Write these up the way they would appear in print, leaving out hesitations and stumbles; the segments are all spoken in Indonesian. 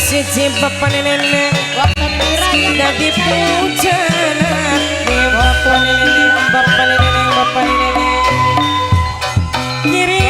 Siji bapak nenek dadi pujana bapak nenek kiri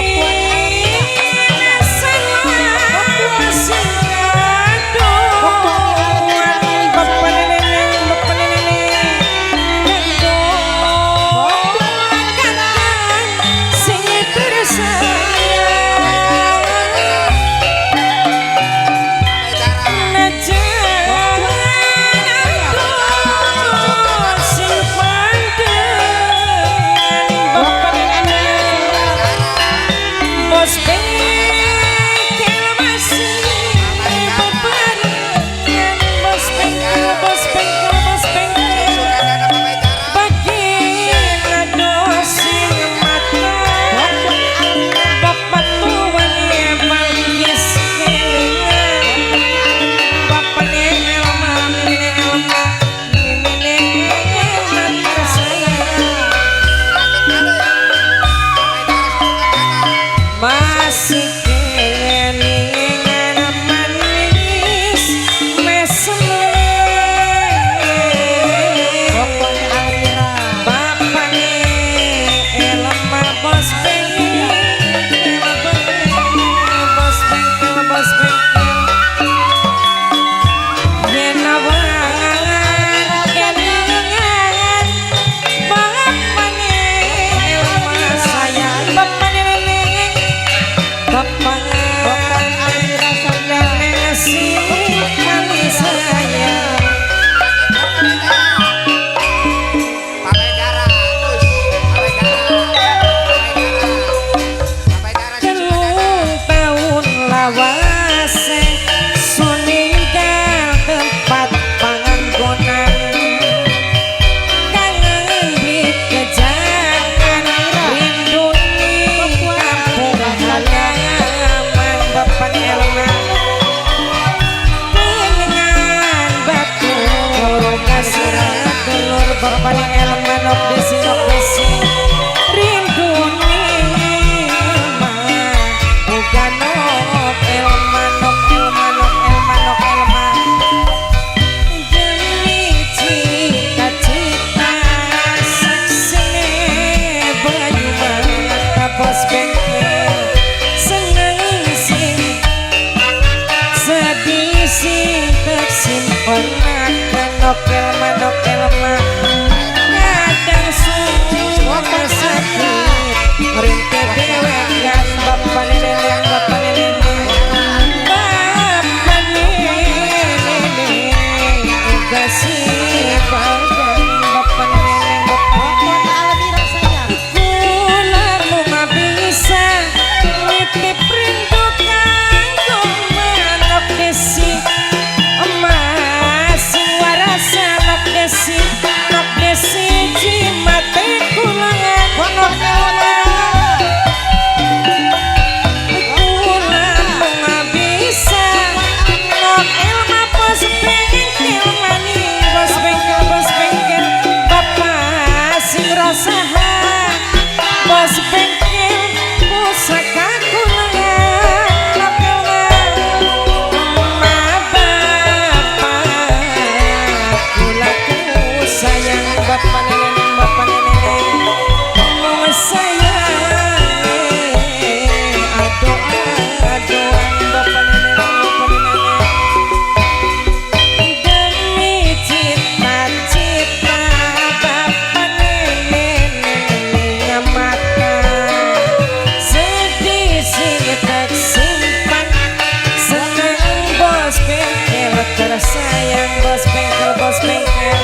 sayang bos bengkel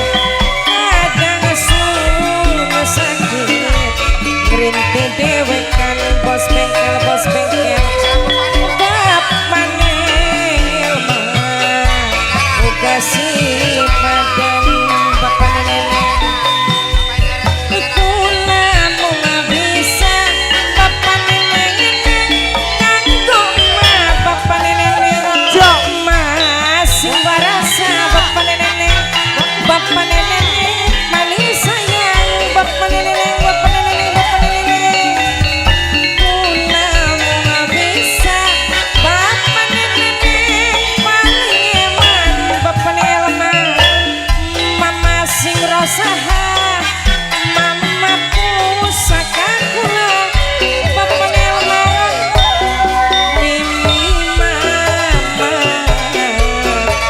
kadang sun sakit ngerinti dewek kan bos bengkel bab manel mah uga sipadan bapak nenek iku lamun bisa bapak nenek kanggo mah bapak nenek jok masih barasa bapak nenek manis sayang bapak nenek bisa bapak nenek paling eman bapak nenek mama sing rosaha mama pusaka kula bapak nenek mimi mama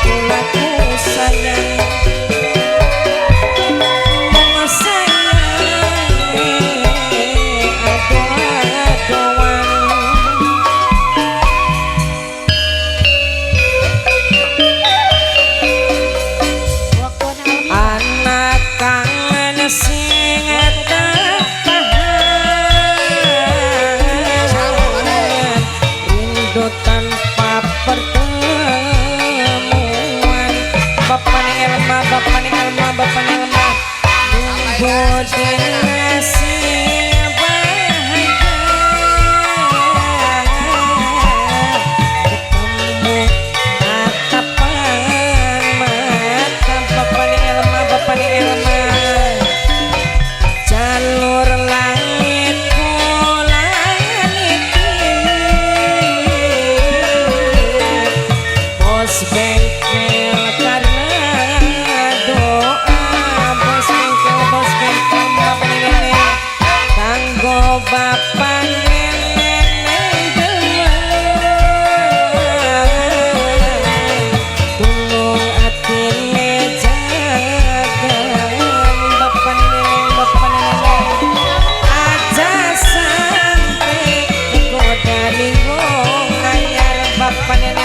kula ku sayang mama sayang ado-adoan anak kangen sing tahan rindu tanpa pertemuan bapak ning Elma nunggu dinasih bahagia ketemu tatapan mata bapak ning Elma jalur langit langit bos bengkel karena doa bos bengkel bapak nenek kanggo bapak nenek tulung atine jagan bapak nenek aja sampai godani wong anyar bapak nenek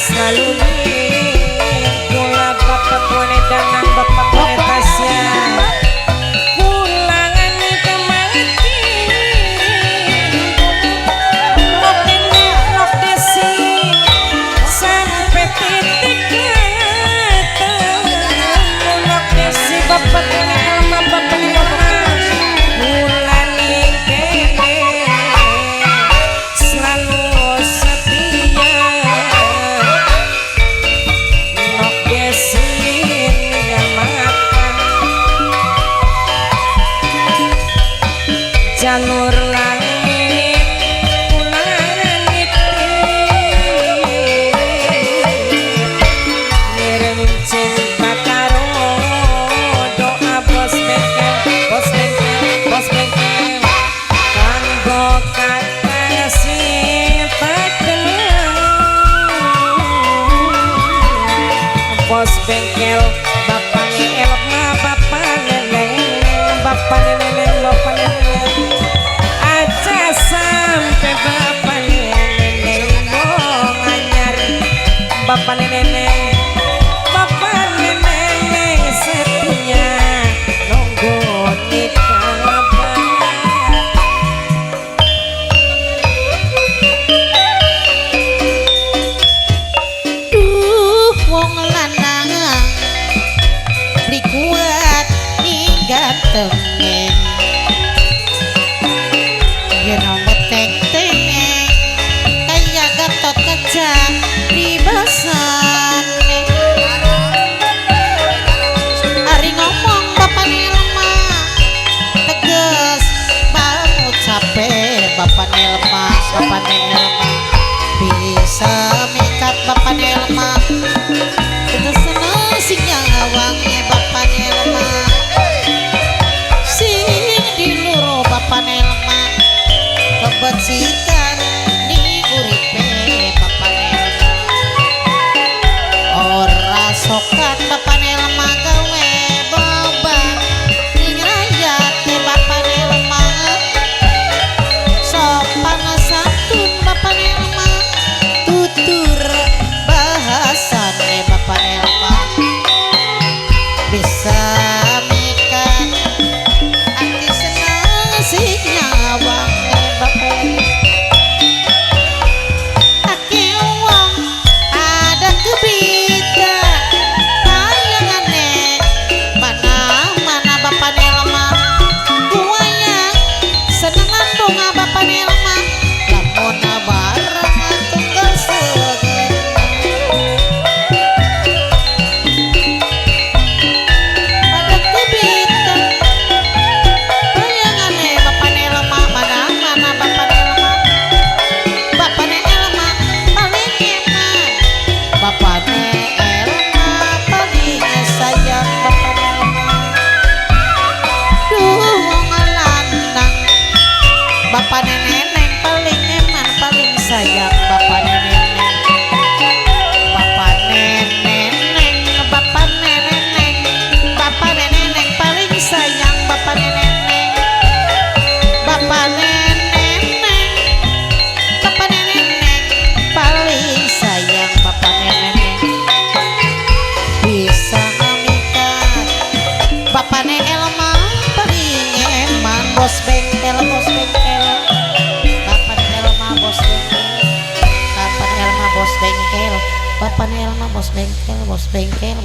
selalu kula bapak kone danang bapak kone tasya pulangan kemati lok desi sampai titik ketemu lok desi bapak kone Elma bapak pulan kene selalu setia jalur langit langit ngirim cinta karo doa bos bengkel kanggo kata sifatmu bos bengkel bapak Elma bapak nenek aja sampai bapak nenek wong anyar bapak nenek setia nunggu nikah wong lanang beli kuat ninggal tengen yen metek tengeng kaya Gatot Kaca di basan ari ngomong bapak Nelma tegas banget capek bapak Nelma bapane Elma pengeman bos bengkel bapane Elma bos bengkel bapane Elma bos bengkel bapane Elma bos bengkel